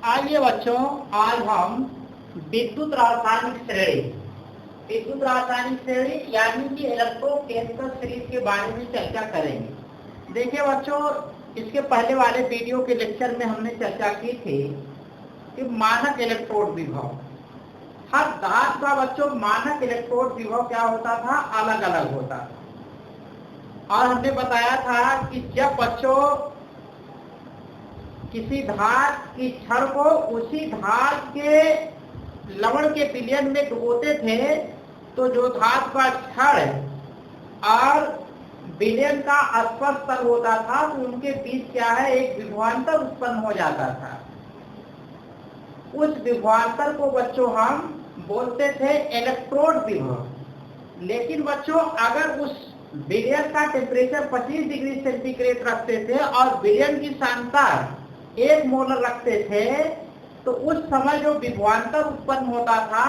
आइए बच्चों, आज हम विद्युत रासायनिक श्रेणी यानी कि इलेक्ट्रोकेमिकल सीरीज के बारे में चर्चा करेंगे। देखिए बच्चों, इसके पहले वाले वीडियो के लेक्चर में हमने चर्चा की थी कि मानक इलेक्ट्रोड विभव, हर धातु का बच्चों मानक इलेक्ट्रोड विभव क्या होता था, अलग अलग होता था। और हमने बताया था कि जब बच्चों किसी धातु की छड़ को उसी धातु के लवण के विलयन में डुबोते थे तो जो धातु का छड़ और विलयन का स्पर्श तल होता था तो उनके बीच क्या है, एक विभवांतर उत्पन्न हो जाता था। उस विभवांतर को बच्चों हम बोलते थे इलेक्ट्रोड विभव। लेकिन बच्चों अगर उस विलयन का टेम्परेचर 25 डिग्री सेंटीग्रेड रखते थे और विलयन की सांद्रता 1 मोलर रखते थे तो उस समय जो विभवांतर उत्पन्न होता था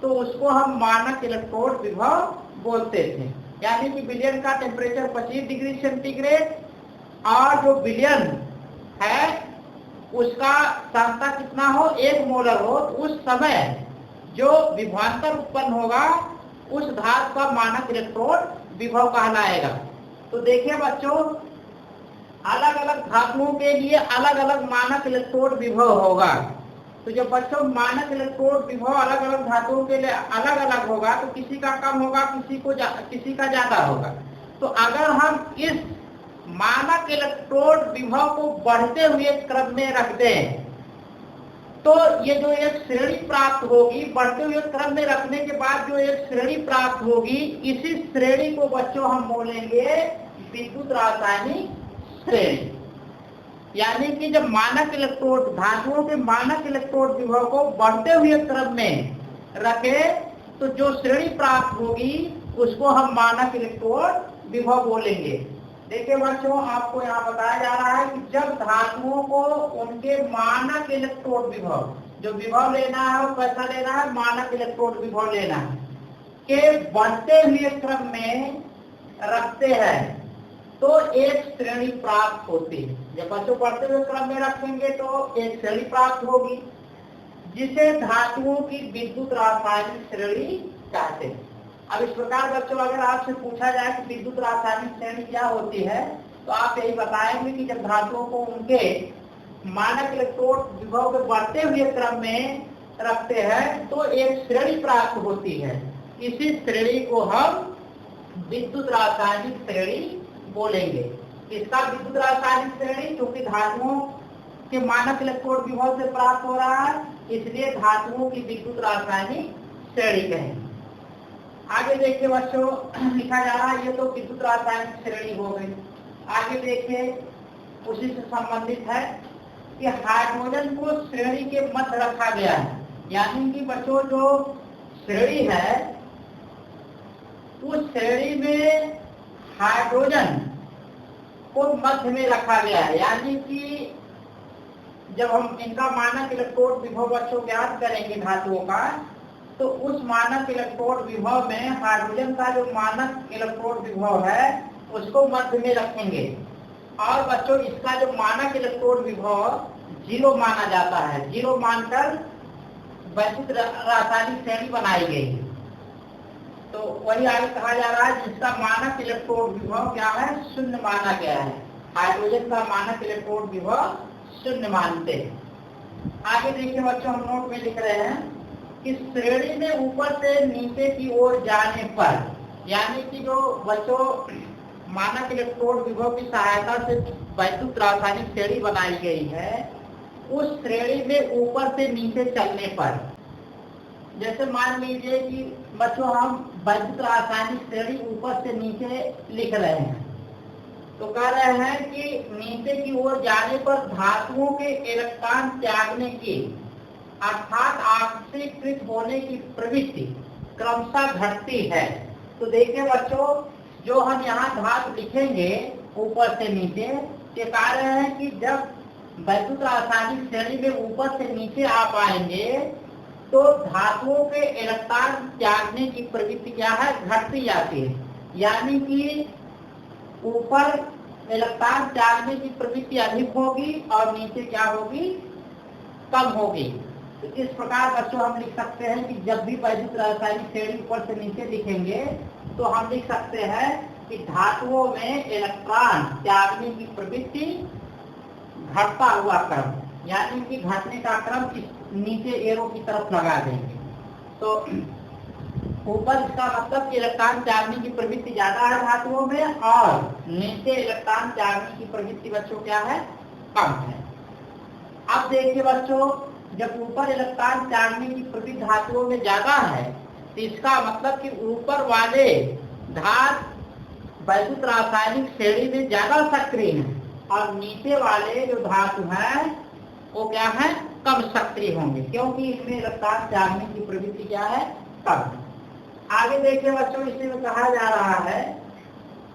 तो उसको हम मानक इलेक्ट्रोड विभव बोलते थे। यानी कि विलयन का टेम्परेचर 25 डिग्री सेंटीग्रेड और जो विलयन है उसका सांद्रता कितना हो, 1 मोलर हो, तो उस समय जो विभवांतर उत्पन्न होगा उस धातु का मानक इलेक्ट्रोड विभव कहलाएगा। तो देखिए बच्चों, अलग अलग धातुओं के लिए अलग अलग मानक इलेक्ट्रोड विभव होगा। तो जब बच्चों मानक इलेक्ट्रोड विभव अलग अलग धातुओं के लिए अलग अलग होगा तो किसी का कम होगा, किसी का ज्यादा होगा। तो अगर हम इस मानक इलेक्ट्रोड विभव को बढ़ते हुए क्रम में रख दें तो ये जो एक श्रेणी प्राप्त होगी, बढ़ते हुए क्रम में रखने के बाद जो एक श्रेणी प्राप्त होगी, इसी श्रेणी को बच्चों हम बोलेंगे विद्युत रासायनिक श्रेणी। यानी कि जब मानक इलेक्ट्रोड धातुओं के मानक इलेक्ट्रोड विभव को बढ़ते हुए क्रम में रखे तो जो श्रेणी प्राप्त होगी उसको हम मानक इलेक्ट्रोड विभव बोलेंगे। देखिए बच्चों, आपको यहाँ बताया जा रहा है कि जब धातुओं को उनके मानक इलेक्ट्रोड विभव, जो विभव लेना है वो कैसा लेना है, मानक इलेक्ट्रोड विभव लेना है, के बढ़ते हुए क्रम में रखते हैं तो एक श्रेणी प्राप्त होती है। जब बच्चों बढ़ते हुए क्रम में रखेंगे तो एक श्रेणी प्राप्त होगी जिसे धातुओं की विद्युत रासायनिक श्रेणी कहते हैं। अब इस प्रकार बच्चों अगर आपसे पूछा जाए कि विद्युत रासायनिक श्रेणी क्या होती है तो आप यही बताएंगे कि जब धातुओं को उनके मानक इलेक्ट्रोड विभव के बढ़ते हुए क्रम में रखते हैं तो एक श्रेणी प्राप्त होती है। इसी श्रेणी को हम विद्युत रासायनिक श्रेणी बोलेंगे। इसका विद्युत रासायनिक श्रेणी क्योंकि धातुओं के मानक इलेक्ट्रोड विभव से प्राप्त हो रहा है इसलिए धातुओं की विद्युत रासायनिक श्रेणी कहेंगे। आगे देखिए बच्चों, लिखा जा रहा है, ये तो विद्युत रासायनिक श्रेणी हो गई। आगे देखिए उसी से संबंधित है कि हाइड्रोजन को श्रेणी के मध्य रखा गया है। यानी कि बच्चों जो श्रेणी है उस श्रेणी में हाइड्रोजन को मध्य में रखा गया है। यानी कि जब हम इनका मानक इलेक्ट्रोड विभव बच्चों ज्ञात करेंगे धातुओं का तो उस मानक इलेक्ट्रोड विभव में हाइड्रोजन का जो मानक इलेक्ट्रोड विभव है उसको मध्य में रखेंगे। और बच्चों इसका जो मानक इलेक्ट्रोड विभव 0 माना जाता है, 0 मानकर विद्युत रासायनिक श्रेणी बनाई गई है। तो वही आगे कहा जा रहा है जिसका मानक इलेक्ट्रोड विभव क्या है, 0 माना गया है। हाइड्रोजन का मानक इलेक्ट्रोड विभव 0 मानते हैं। आगे देखिए बच्चों, हम नोट में लिख रहे हैं कि श्रेणी में ऊपर से नीचे की ओर जाने पर, यानी कि जो बच्चों मानक इलेक्ट्रोड विभव की सहायता से विद्युत रासायनिक श्रेणी बनाई गई है उस श्रेणी में ऊपर से नीचे चलने पर, जैसे मान लीजिए कि बच्चों हम विद्युत रासायनिक श्रेणी ऊपर से नीचे लिख रहे हैं तो कह रहे हैं कि नीचे की ओर जाने पर धातुओं के इलेक्ट्रॉन त्यागने की अर्थात ऑक्सीकृत होने की प्रवृत्ति क्रमशः घटती है। तो देखिए बच्चों, जो हम यहाँ धातु लिखेंगे ऊपर से नीचे, ये कह रहे हैं कि जब विद्युत रासायनिक श्रेणी में ऊपर से नीचे आ पाएंगे तो धातुओं के इलेक्ट्रॉन त्यागने की प्रवृत्ति क्या है, घटती जाती है। यानी कि ऊपर इलेक्ट्रॉन त्यागने की प्रवृत्ति अधिक होगी और नीचे क्या होगी, कम होगी। तो इस प्रकार बच्चों हम लिख सकते हैं कि जब भी वैद्युत रासायनिक श्रेणी ऊपर से नीचे लिखेंगे तो हम लिख सकते हैं कि धातुओं में इलेक्ट्रॉन त्यागने की प्रवृत्ति घटता हुआ क्रम, यानी कि घटने का क्रम इस नीचे एरो की तरफ लगा देंगे। तो ऊपर इसका मतलब कि इलेक्ट्रॉन त्यागने की प्रवृत्ति ज्यादा है धातुओं में, और नीचे इलेक्ट्रॉन त्यागने की प्रवृत्ति बच्चों क्या है, कम है। अब देखिए बच्चों, जब ऊपर इलेक्ट्रॉन त्यागने की प्रवृत्ति धातुओं में ज्यादा है तो इसका मतलब कि ऊपर वाले धातु वैद्युत रासायनिक श्रेणी में ज्यादा सक्रिय है, और नीचे वाले जो धातु हैं वो क्या है, कम सक्रिय होंगे, क्योंकि इसमें इलेक्ट्रॉन त्यागने की प्रवृत्ति क्या है, कम है। आगे देखिए बच्चों, इसमें कहा जा रहा है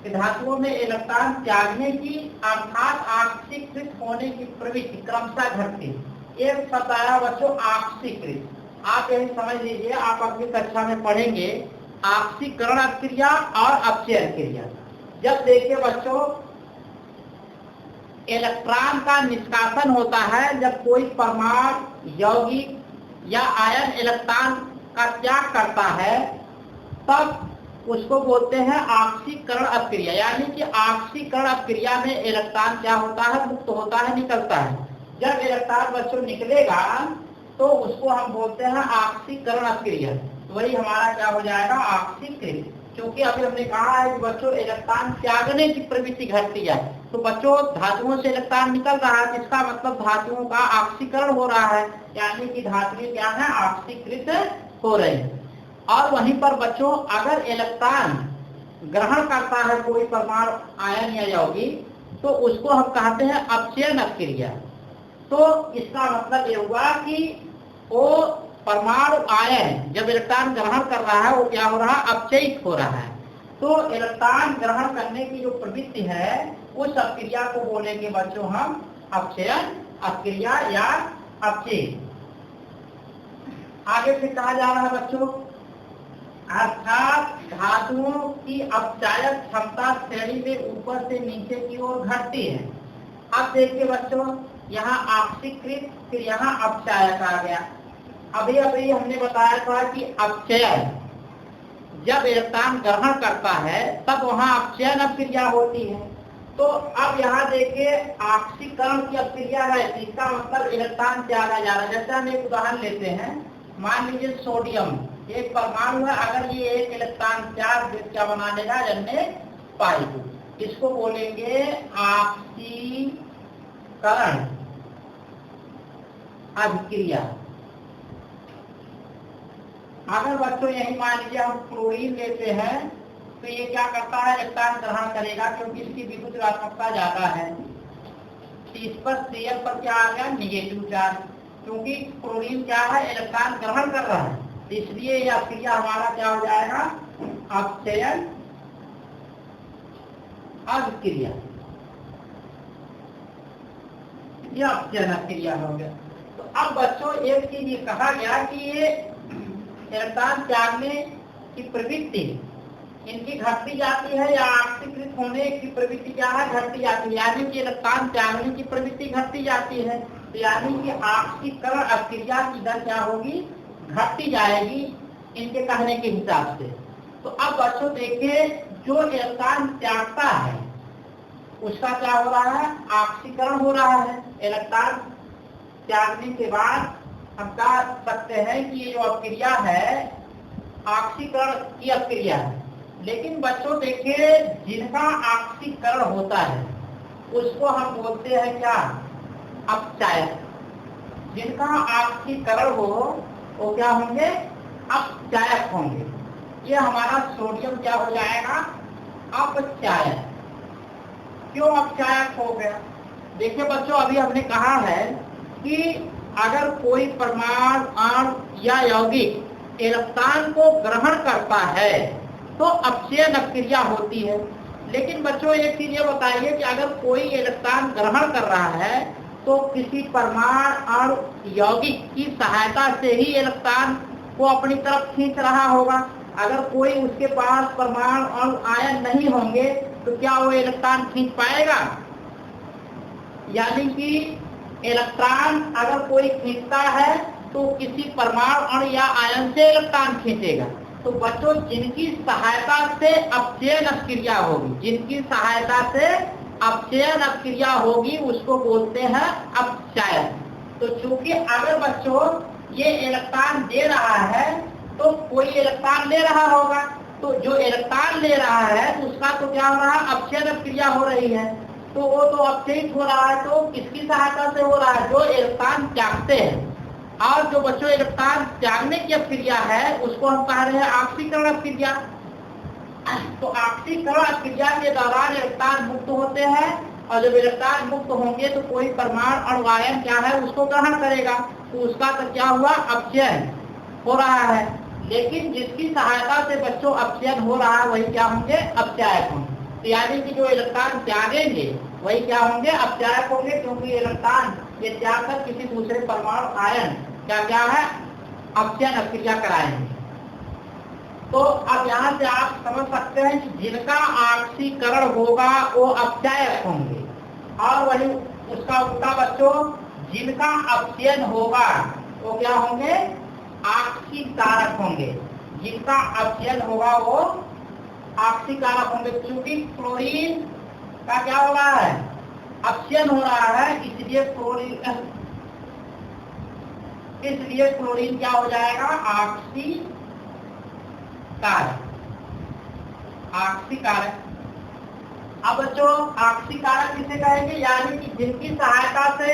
कि धातुओं में इलेक्ट्रॉन त्यागने की अर्थात ऑक्सीकृत होने की प्रवृत्ति क्रमशः घटती है। एक शब्द आया बच्चों ऑक्सीकृत, आप यही समझ लीजिए, आप अगली कक्षा में पढ़ेंगे ऑक्सीकरण क्रिया और अपचयन क्रिया। जब देखिए बच्चों इलेक्ट्रॉन का निष्कासन होता है, जब कोई परमाणु यौगिक या आयन इलेक्ट्रॉन का त्याग करता है तब उसको बोलते हैं ऑक्सीकरण अपक्रिया, यानी कि ऑक्सीकरण अपक्रिया में इलेक्ट्रॉन क्या होता है, मुक्त होता है, निकलता है। जब इलेक्ट्रॉन बच्चों निकलेगा तो उसको हम बोलते हैं ऑक्सीकरण अपक्रिया, वही हमारा क्या हो जाएगा, ऑक्सीकृत। क्योंकि अभी हमने कहा है कि बच्चों इलेक्ट्रॉन त्यागने की प्रवृत्ति घटती है, तो बच्चों धातुओं से इलेक्ट्रॉन निकल रहा है, इसका मतलब धातुओं का ऑक्सीकरण हो रहा है, यानी कि धातुएं क्या है, ऑक्सीकृत हो रही है। और वहीं पर बच्चों अगर इलेक्ट्रॉन ग्रहण करता है कोई परमाणु आयन या यौगिक, तो उसको हम कहते हैं अपचयन अपक्रिया। तो इसका मतलब ये हुआ कि वो परमाणु आयन जब इलेक्ट्रॉन ग्रहण कर रहा है वो क्या हो रहा है, अपचयित हो रहा है। तो इलेक्ट्रॉन ग्रहण करने की जो प्रवृत्ति है उस अपक्रिया को बोलेंगे बच्चों हम अपचयन अपक्रिया या अपचय। आगे से कहा जा रहा है बच्चों, अर्थात धातुओं की अपचायक क्षमता श्रेणी में ऊपर से नीचे की ओर घटती है। अब देखिए बच्चों, यहाँ ऑक्सीकृत फिर यहाँ अपचायक आ गया। अभी हमने बताया था कि अपचयन जब इलेक्ट्रॉन ग्रहण करता है तब वहाँ अपचयन अपक्रिया होती है। तो अब यहाँ देखिए ऑक्सीकरण की अपक्रिया है, इसका मतलब इलेक्ट्रॉन त्यागा जा रहा है। जैसे हम एक उदाहरण लेते हैं, मान लीजिए सोडियम एक परमाणु है, अगर ये एक इलेक्ट्रॉन त्याग क्या बना लेगा, Na को, इसको बोलेंगे ऑक्सीकरण अभिक्रिया। अगर बच्चों यही मान लीजिए हम क्लोरीन लेते हैं तो ये क्या करता है, इलेक्ट्रॉन ग्रहण करेगा क्योंकि इसकी विद्युत ऋणात्मकता ज्यादा है। इस पर Cl पर क्या आ गया, निगेटिव चार्ज, क्योंकि क्लोरीन क्या है, इलेक्ट्रॉन ग्रहण कर रहा है, इसलिए यह क्रिया हमारा क्या हो जाएगा, अपचयन अभिक्रिया। यह अपचयन अभिक्रिया हो गया। तो अब बच्चों एक चीज ये कहा गया कि ये इलेक्ट्रॉन त्यागने की प्रवृत्ति इनकी घटती जाती है या ऑक्सीकृत होने की प्रवृत्ति क्या है, घटती जाती है, यानी कि इलेक्ट्रॉन त्यागने की प्रवृत्ति घटती जाती है, तो यानी कि ऑक्सीकरण अपक्रिया की दर क्या होगी, घटती जाएगी इनके कहने के हिसाब से। तो अब बच्चों देखिए, जो इलेक्ट्रॉन त्यागता है उसका क्या हो रहा है, ऑक्सीकरण हो रहा है। इलेक्ट्रॉन त्यागने के बाद हम कह सकते हैं कि ये जो अपक्रिया है ऑक्सीकरण की अपक्रिया है। लेकिन बच्चों देखिए, जिनका ऑक्सीकरण होता है उसको हम बोलते हैं क्या, अपचायक। जिनका ऑक्सीकरण हो वो क्या होंगे, अपचायक होंगे। ये हमारा सोडियम क्या हो जाएगा, अपचायक। क्यों अपचायक हो गया, देखिए बच्चों अभी हमने कहा है कि अगर कोई परमाणु अणु या यौगिक इलेक्ट्रॉन को ग्रहण करता है तो अपचयन अपक्रिया होती है। लेकिन बच्चों एक चीज ये बताइए कि अगर कोई इलेक्ट्रॉन ग्रहण कर रहा है तो किसी परमाणु अणु यौगिक की सहायता से ही इलेक्ट्रॉन को अपनी तरफ खींच रहा होगा। अगर कोई उसके पास परमाणु अणु आयन नहीं होंगे तो क्या वो इलेक्ट्रॉन खींच पाएगा, यानी कि इलेक्ट्रॉन अगर कोई खींचता है तो किसी परमाणु अणु या आयन से इलेक्ट्रॉन खींचेगा। तो बच्चों जिनकी सहायता से अपचयन अभिक्रिया होगी, जिनकी सहायता से अपचयन अभिक्रिया होगी उसको बोलते हैं अपचायक। तो चूंकि अगर बच्चों ये इलेक्ट्रॉन दे रहा है तो कोई इलेक्ट्रॉन ले रहा होगा, तो जो इलेक्ट्रॉन ले रहा है तो उसका तो क्या हो रहा है, अपचयन अभिक्रिया हो रही है। तो वो तो अपचयित हो रहा है, तो किसकी सहायता से हो रहा है, जो इलेक्ट्रॉन त्यागते हैं। और जो बच्चों इलेक्ट्रॉन त्यागने की अभिक्रिया है उसको हम कह रहे हैं ऑक्सीकरण अभिक्रिया। तो ऑक्सीकरण अभिक्रिया के दौरान इलेक्ट्रॉन मुक्त होते हैं, और जब इलेक्ट्रॉन मुक्त होंगे तो कोई परमाणु अणु आयन क्या है उसको ग्रहण करेगा, तो उसका तो क्या हुआ, अपचयन हो रहा है। लेकिन जिसकी सहायता से बच्चों अपचयन हो रहा है वही क्या होंगे, अपचायक होंगे। तो यानी कि जो इलेक्ट्रॉन त्यागेंगे वही क्या होंगे, अपचायक होंगे, क्योंकि इलेक्ट्रॉन ये त्याग कर किसी दूसरे परमाणु आयन क्या है, अपचयन अभिक्रिया कराएंगे। तो अब यहाँ से आप समझ सकते हैं कि जिनका ऑक्सीकरण होगा वो अपचायक होंगे, और वही उसका उल्टा बच्चों जिनका अपचयन होगा वो क्या होंगे, ऑक्सीकारक होंगे। जिनका अपचयन होगा वो ऑक्सीकारक होंगे। चूंकि क्लोरीन का क्या हो रहा है, अपचयन हो रहा है, इसलिए क्लोरीन क्या हो जाएगा, ऑक्सीकारक। अब बच्चों ऑक्सीकारक किसे कहेंगे, यानी कि जिनकी सहायता से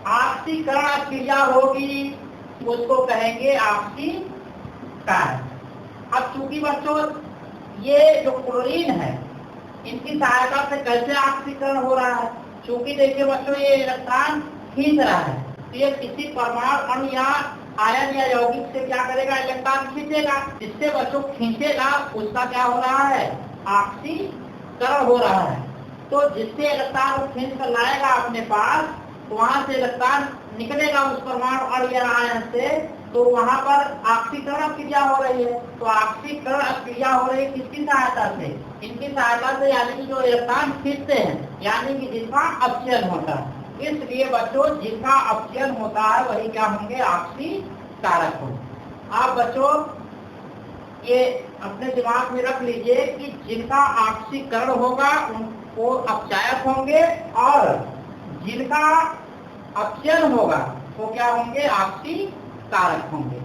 ऑक्सीकरण अभिक्रिया होगी उसको कहेंगे ऑक्सीकारक। अब चूंकि बच्चों ये जो क्लोरीन है इनकी सहायता से कैसे ऑक्सीकरण हो रहा है, चूंकि देखिए बच्चों ये इलेक्ट्रॉन खींच रहा है, तो ये किसी परमाणु अणु या आयन या यौगिक से क्या करेगा, इलेक्ट्रॉन खींचेगा। जिससे बच्चों खींचेगा उसका क्या हो रहा है, ऑक्सीकरण हो रहा है। तो जिससे इलेक्ट्रॉन खींच कर लाएगा अपने पास, तो वहां से इलेक्ट्रॉन निकलेगा उस परमाणु अणु या आयन से, तो वहां पर ऑक्सीकरण अभिक्रिया हो रही है। तो ऑक्सीकरण अभिक्रिया हो रही है किसकी सहायता से, इनकी सहायता से, यानी कि जो इलेक्ट्रॉन खींचते हैं, यानी कि जिसका अपचयन होता है। इसलिए बच्चों जिनका अपचयन होता है वही क्या होंगे, ऑक्सीकारक होंगे। आप बच्चों ये अपने दिमाग में रख लीजिए कि जिनका ऑक्सीकरण होगा उनको अपचायक होंगे, और जिनका अपचयन होगा वो क्या होंगे, ऑक्सीकारक होंगे।